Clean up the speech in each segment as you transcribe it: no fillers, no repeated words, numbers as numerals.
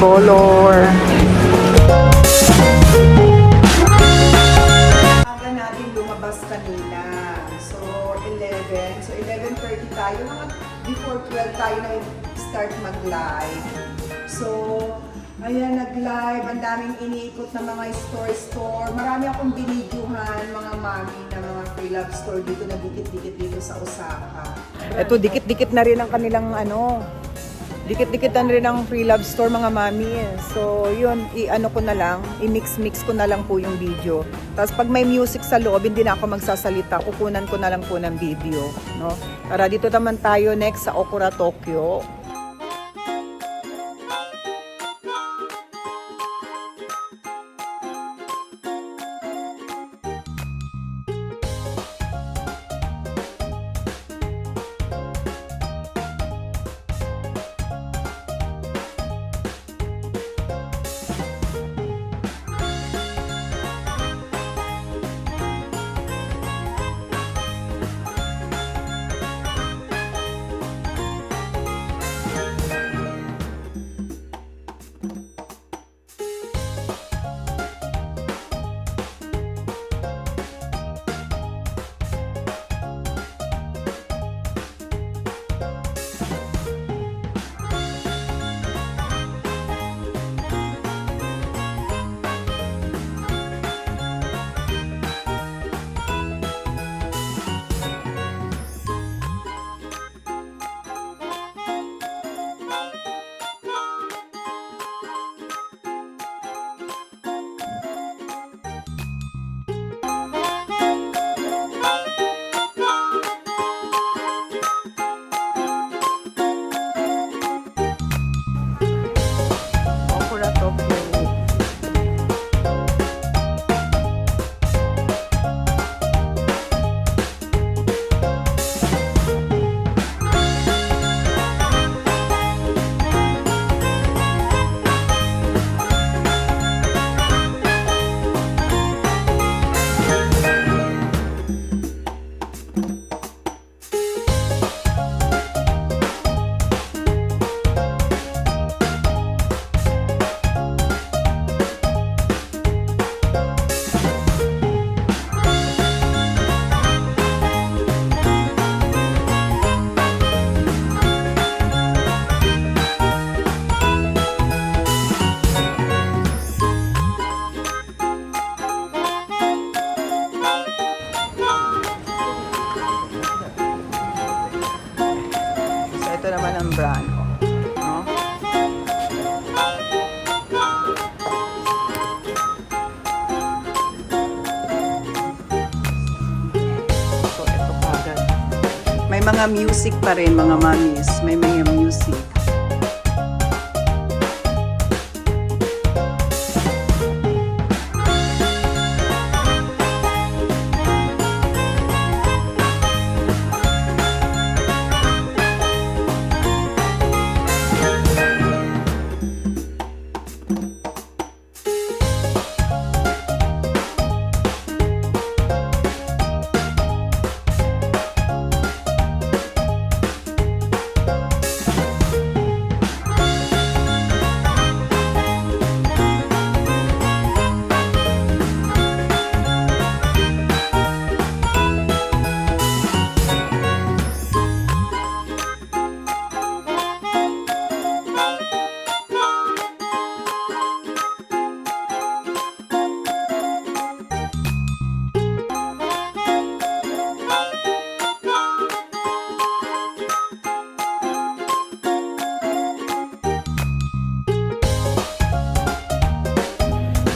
color. Aga natin lumabas kanina. So, 11. So, 11:30 tayo. Mga before 12 tayo na start mag-live. So, ayan, nag-live. Ang daming iniikot na mga store. Marami akong binidyohan, mga mami na mga free love store dito na dikit-dikit dito sa Osaka. Ito, dikit-dikit na rin ang kanilang dikit-dikit na rin ang free love store, mga mami. So, yun, i-ano ko na lang, i-mix-mix ko na lang po yung video. Tapos pag may music sa loob, hindi na ako magsasalita, kukunan ko na lang po ng video, no? Para dito naman tayo next sa Okura, Tokyo. Okura, Tokyo. So, ito naman ang brand, no? So, ito kagad. May mga music pa rin, mga mommies. May mga music.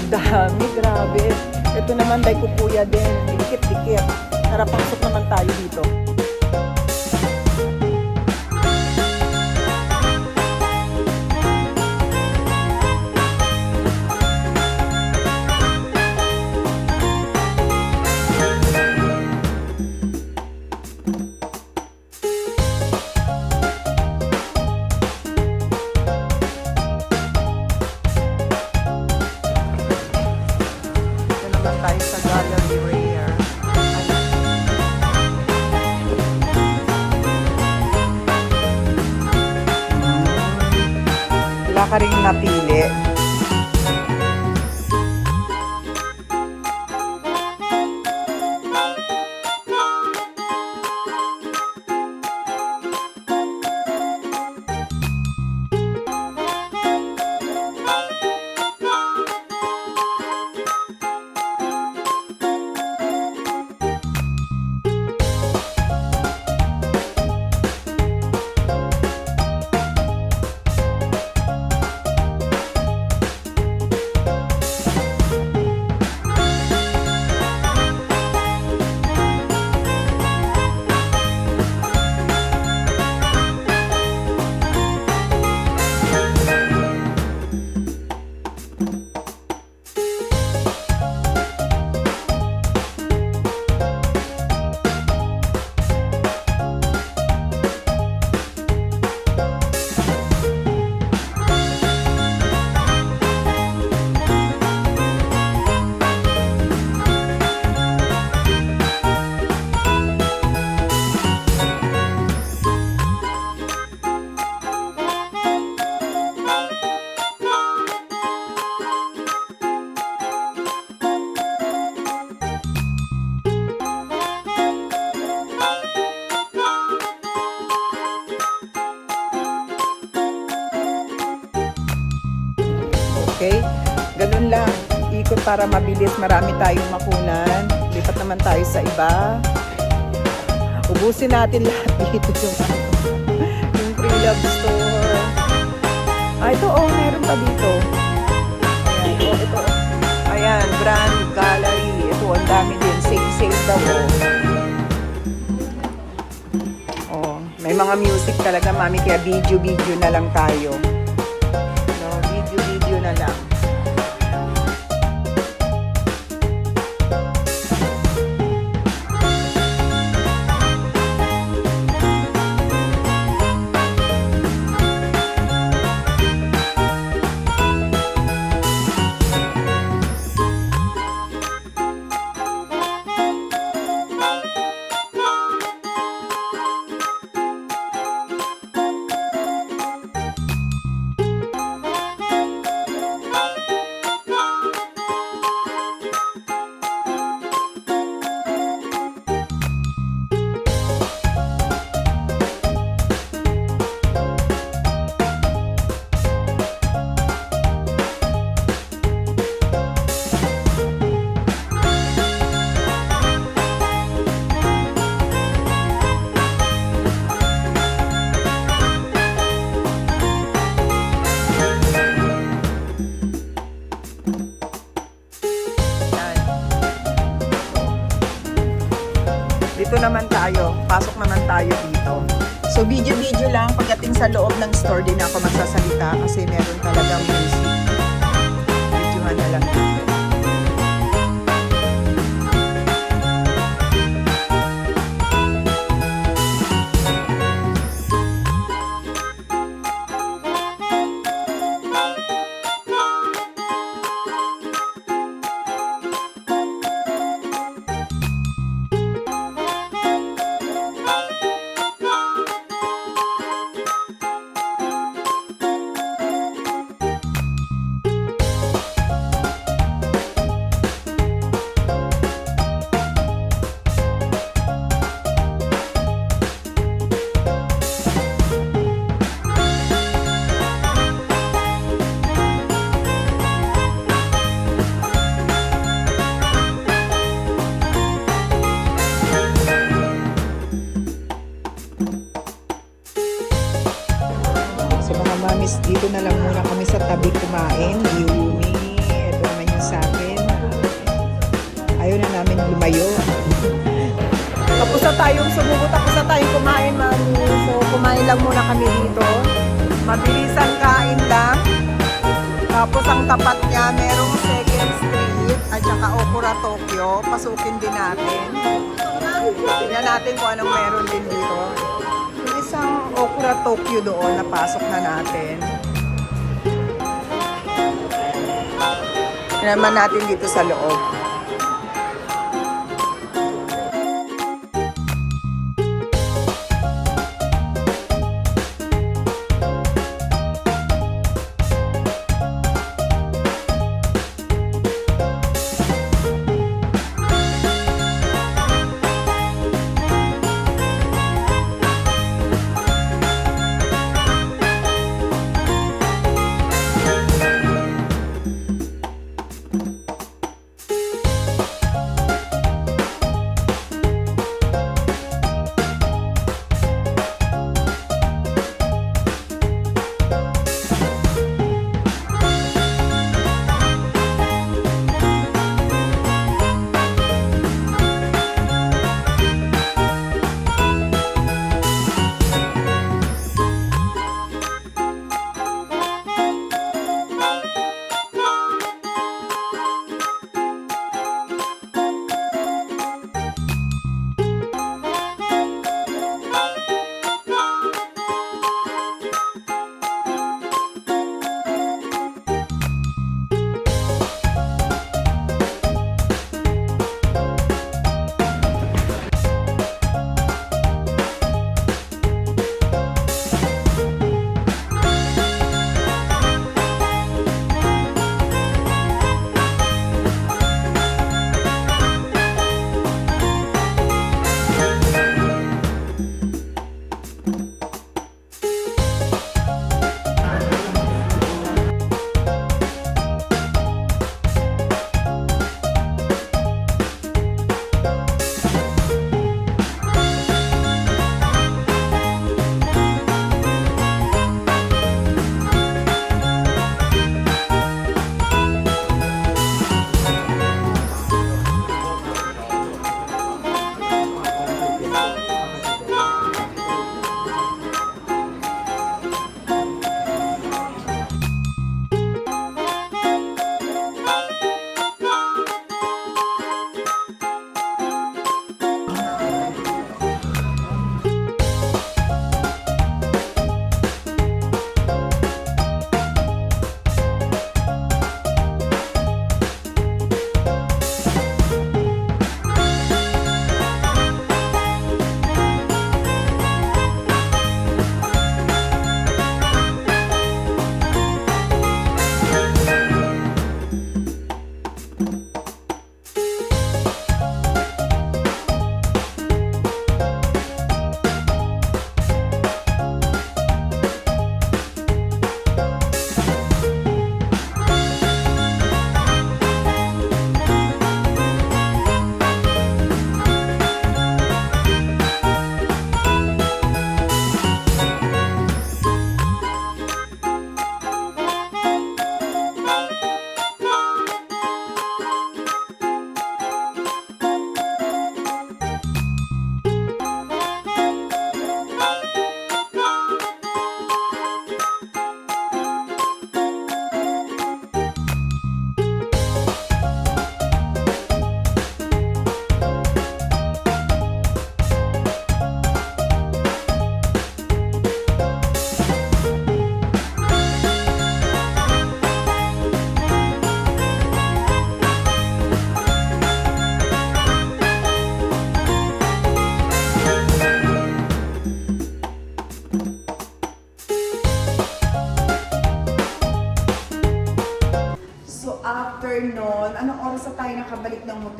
Dami, grabe. Ito naman, day kukuya din. Dikit-dikit. Tara, pasok naman tayo dito. Ito naman tayo sa Gallery Rare. ka rin napili. Okay? Ganun lang. Ikot para mabilis. Marami tayong makunan. Lipat naman tayo sa iba. Ubusin natin lahat dito yung free love store. Ito meron pa dito. Ayan, ito. Ayan, Grand Gallery. Ito, ang dami din. Sale daw. May mga music talaga, mami. Kaya video na lang tayo. Video na lang. Dito naman tayo. Pasok naman tayo dito. So, video lang. Pagdating sa loob ng store, din ako magsasalita kasi meron talagang music. Videohan na lang dito. Mamis, dito na lang muna kami sa tabi kumain. Yumi, ito naman yung sa akin. Ayaw na namin lumayo. Tapos na tayong sumugot, tapos na tayong kumain, mami. So, kumain lang muna kami dito. Mabilisan kain lang. Tapos ang tapat niya, merong 2nd Street at saka Okura Tokyo. Pasukin din natin. Tingnan natin kung anong meron din dito. Isang Okura Tokyo doon, napasok na natin. Naman natin dito sa loob.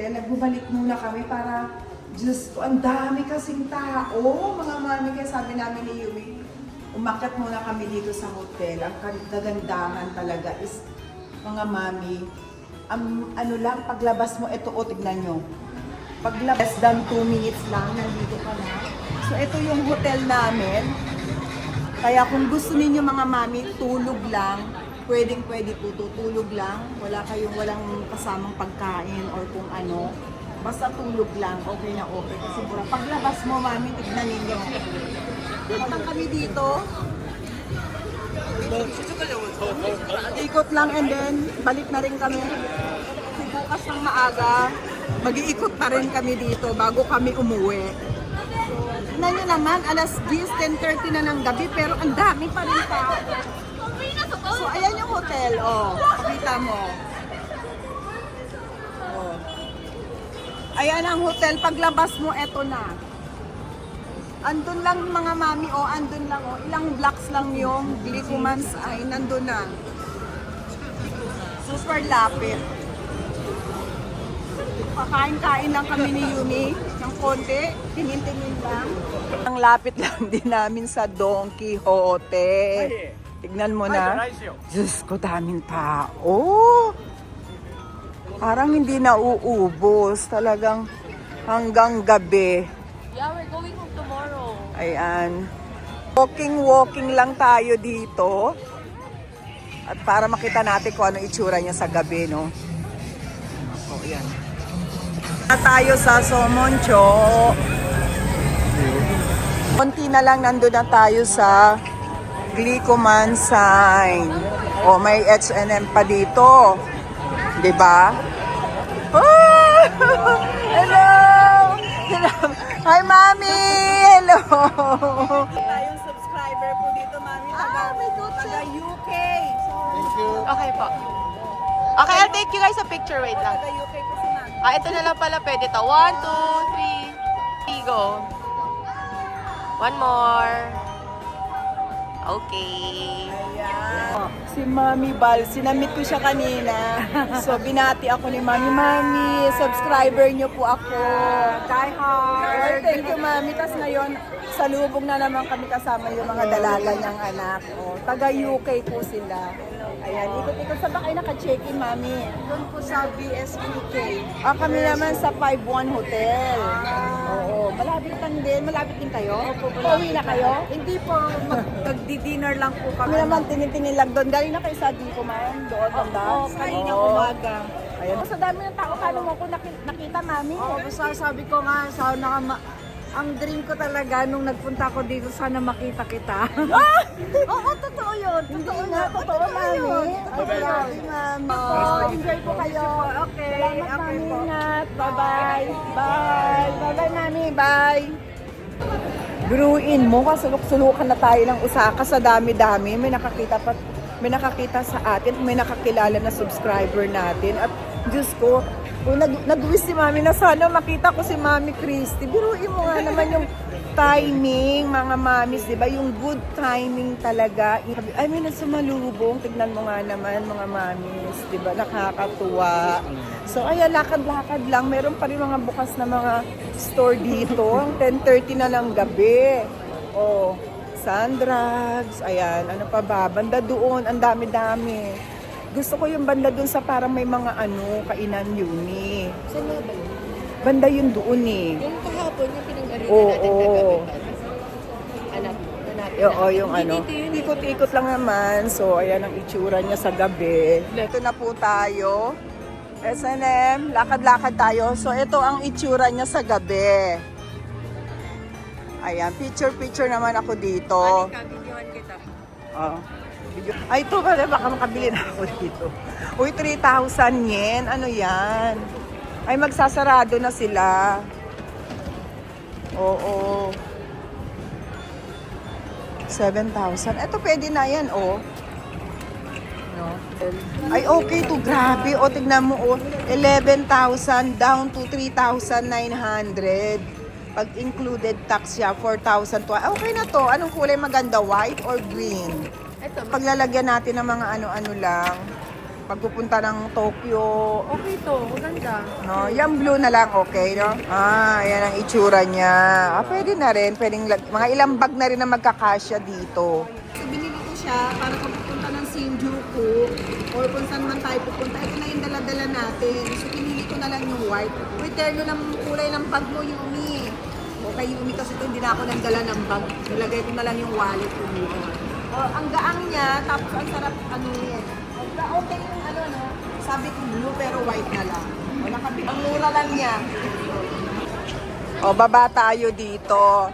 hotel. Nagbubalik muna kami para, Diyos ko, ang dami kasing tao, mga mami. Kaya sabi namin ni Yumi, umakyat muna kami dito sa hotel. Ang kagandahan talaga is, mga mami, ano lang, paglabas mo, ito o, tignan nyo. Paglabas, less than 2 minutes lang, nandito ka na. So, ito yung hotel namin. Kaya kung gusto ninyo mga mami, tulog lang, pwede po tutulog lang. Walang kasamang pagkain or kung ano. Basta tulog lang, okay na okay. Kasi pura, paglabas mo mami, tignan ninyo. Punta kami dito. Ikot lang and then balik na rin kami. Kasi bukas ng maaga, mag-iikot pa rin kami dito bago kami umuwi. Tignan nyo naman, alas 10:30 na ng gabi pero ang dami pa rin tao. So ayan yung hotel, oh. Pakita mo. Oh. Ayan ang hotel, paglabas mo, eto na. Andun lang mga mami, oh, andun lang, oh. Ilang blocks lang yung Glicumans ay nandun na. Super lapit. Pakain-kain lang kami ni Yumi ng konti, tingin-tingin lang. Ang lapit lang din namin sa Don Quixote. Tignan mo na. Diyos ko, daming tao. Parang hindi nauubos. Talagang hanggang gabi. Yeah, we're going home tomorrow. Ayan. Walking lang tayo dito. At para makita natin kung ano itsura niya sa gabi, no? Oh, yan. Na tayo sa Somoncho. Konti na lang nandun na tayo sa Glicoman sign. O, may H&M pa dito. 'Di ba? Oh! Hello! Hi, Mami! Hello! Tayong subscriber po dito, Mami. Taga UK. Thank you. Okay po. Okay, I'll take you guys a picture. Wait lang. Taga UK po si Mami. Ito na lang pala pwede to. 1, 2, 3. Go. One more. Okay. Ayan. Si Mami Bal, sinamit ko siya kanina. So, binati ako ni Mami. Mami, subscriber niyo po ako. Die hard. Thank you, Mami. Tapos ngayon, salubong na naman kami kasama yung mga dalaga niyang anak. O, taga UK po sila. Ayan, ikot-ikot sa bakay naka-check-in, Mami. Doon po sa BSPK. Kami naman sa 5-1 Hotel. Oo, malapit lang din. Malapit din kayo? Opo, pauwi na kayo? Hindi po, magdi-dinner lang po kami. Kami naman tinitingin lang doon. Galing na kayo sa Dico, ma'am? Doon, banda? Oo, kanina umaga. Ayan. Sa dami ng tao, paano mo ko nakita, Mami? Oo, basta sabi ko nga, ang dream ko talaga nung nagpunta ko dito, sana makita kita. Oo, totoo yun. Totoo nga, totoo, Mami. Ay, Mami. Enjoy po kayo. Okay, Salamat, okay Mami. po. Ingat. Bye-bye. Bye. Bye-bye, Mami. Bye. Biruin mo, kasulok-sulukan na tayo ng Osaka sa dami-dami. May nakakita sa atin, may nakakilala na subscriber natin. At Diyos ko, kung nag-wish si Mami na sana makita ko si Mami Christy. Biruin mo nga naman yung timing, mga mamis, di ba? Yung good timing talaga. Ay, may nasumalubong. Tignan mo nga naman, mga mamis, di ba? Nakakatuwa. So, ayan, lakad-lakad lang. Meron pa rin mga bukas na mga store dito. Ang 10:30 na ng gabi. Oh, Sandrags. Ayan, ano pa ba? Banda doon, ang dami-dami. Gusto ko yung banda doon sa parang may mga kainan yun eh. Saan nga ba yun? Banda yun doon eh. Yung kahapon, yung pinag-arita Oo. natin kagabi. Hanapin Oo, yung ano. Ikot-ikot lang naman. So, ayan ang itsura niya sa gabi. Ito na po tayo. S&M, lakad-lakad tayo. So, ito ang itsura niya sa gabi. Ayan, picture-picture naman ako dito. Videohan kita. Oh. Ay, ito pala, baka makabili na ako dito. Uy, 3,000 yen. Ano yan? Ay, magsasarado na sila. Oo. 7,000. Ito pwede na yan, oh. No? Ay, okay to. Grabe. O, tignan mo, oh. 11,000 down to 3,900. Pag included tax siya, 4,000. Okay na to. Anong kulay maganda? White or green? Ito, Paglalagyan natin ng mga ano-ano lang. Pagpupunta ng Tokyo. Okay to, maganda. No, yung blue na lang, okay, no? Ayan ang itsura niya. Pwede na rin. Mga ilang bag na rin na magkakasya dito. So, binili ko siya para kung pupunta ng Shinjuku or kung saan man tayo pupunta. Ito na yung dala-dala natin. So, pinili ko na lang yung white. Return ng kulay ng bag mo, Yumi. Okay, Yumi, kasi ito hindi na ako nagdala ng bag. Nilagay ko na lang yung wallet ko dito. Ang gaang niya, tapos ang sarap ano yan. Okay yung ano, no? Sabi ko blue pero white na lang. Wala kami. Ang mura lang niya. O, baba tayo dito.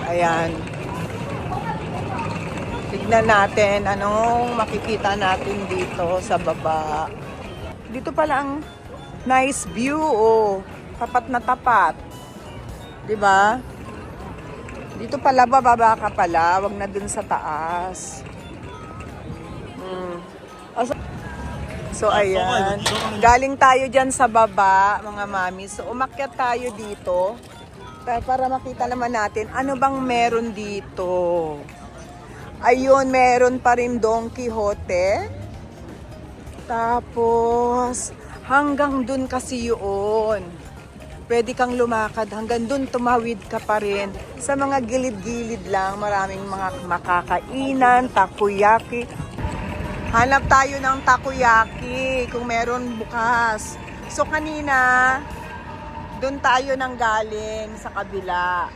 Ayan. Tignan natin anong makikita natin dito sa baba. Dito pala ang nice view, oh. Tapat na tapat. 'Di ba? Dito pala bababa ka pala, wag na dun sa taas. So ayan. Galing tayo diyan sa baba, mga mami. So umakyat tayo dito para makita naman natin ano bang meron dito. Ayun, meron pa rin Don Quixote. Tapos, hanggang dun kasi yun. Pwede kang lumakad. Hanggang dun tumawid ka pa rin. Sa mga gilid-gilid lang, maraming mga makakainan, takoyaki. Hanap tayo ng takoyaki kung meron bukas. So, kanina, dun tayo nang galing sa kabila.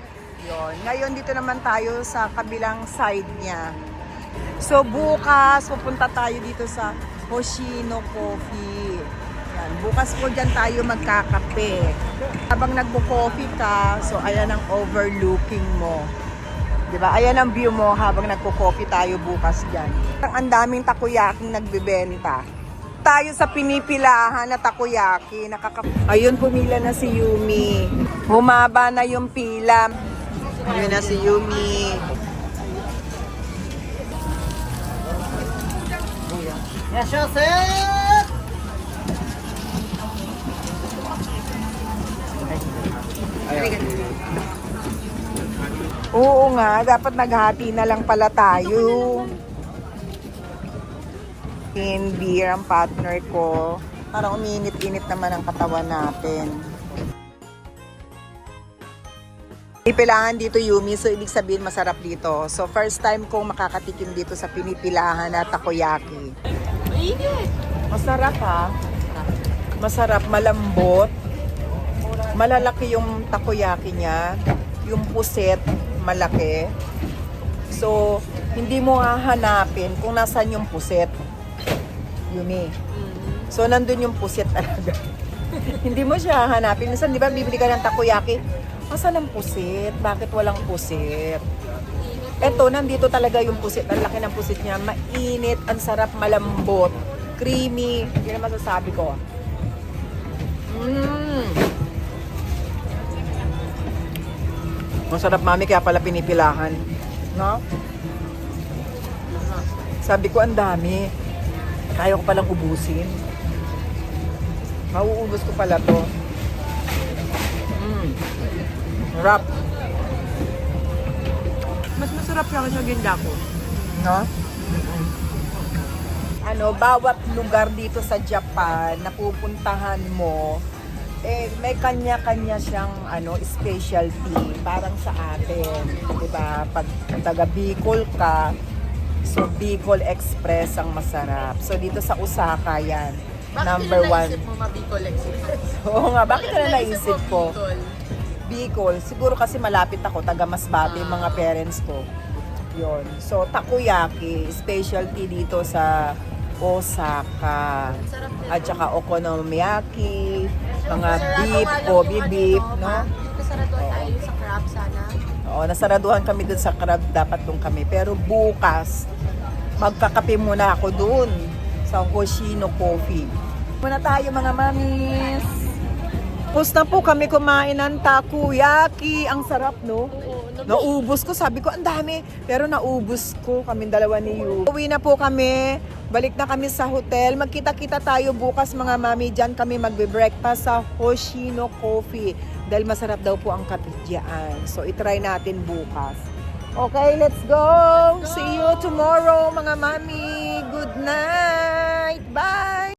Yon. Ngayon dito naman tayo sa kabilang side niya. So bukas pupunta tayo dito sa Hoshino Coffee. Yan. Bukas po dyan tayo magkakape. Habang nagpo-coffee ka, so ayan ang overlooking mo. 'Di ba? Ayan ang view mo habang nagpo-coffee tayo bukas dyan. Ang daming takoyaking nagbebenta. Tayo sa pinipilahan na takoyaki. Ayun, pumila na si Yumi. Humaba na yung pila. Ayun na si Yumi. Oo nga, dapat naghati na lang pala tayo. In beer ang partner ko. Parang uminit-init naman ang katawan natin. Pinipilahan dito, Yumi, so ibig sabihin masarap dito. So first time kong makakatikim dito sa pinipilahan na takoyaki. Mainit. Masarap ha. Masarap, malambot. Malalaki yung takoyaki niya. Yung puset, malaki. So, hindi mo hahanapin kung nasan yung puset. Yumi. So, nandun yung puset talaga. Hindi mo siya hahanapin. Minsan, di ba, bibili ka ng takoyaki. Asan ang pusit? Bakit walang pusit? Eto, nandito talaga yung pusit. Ang laki ng pusit niya. Mainit, ang sarap, malambot, creamy. Yan ang masasabi ko. Masarap, mami, kaya pala pinipilahan. No? Sabi ko, ang dami. Kaya ko palang ubusin. Mauubos ko pala to. Sarap. Mas masarap siya sa ginda ko. No? Ano, bawat lugar dito sa Japan na pupuntahan mo, may kanya-kanya siyang specialty, parang sa atin, 'di ba? Pag taga Bicol ka, so Bicol Express ang masarap. So dito sa Osaka 'yan. Number 1. Bakit mo ma-Bicol Express? Oo nga, bakit na naisip ko? Bicol? Bicol, siguro kasi malapit ako, taga Masbate, yung mga parents ko. Yon. So, takoyaki, specialty dito sa Osaka. At saka okonomiyaki, mga beef, Kobe beef, no? Nasaraduhan tayo sa crab sana. Oo, nasaraduhan kami dun sa crab, dapat dun kami. Pero bukas, magkakape muna ako dun sa Hoshino Coffee. Muna tayo, mga mamis. Tapos na po kami kumain ng takoyaki. Ang sarap, no? Naubos ko. Sabi ko, ang dami. Pero naubos ko. Kaming dalawa ni Yu. Uwi na po kami. Balik na kami sa hotel. Magkita-kita tayo bukas, mga mami. Diyan kami magbe-breakfast sa Hoshino Coffee. Dahil masarap daw po ang kape diyan. So, itry natin bukas. Okay, let's go. See you tomorrow, mga mami. Good night. Bye.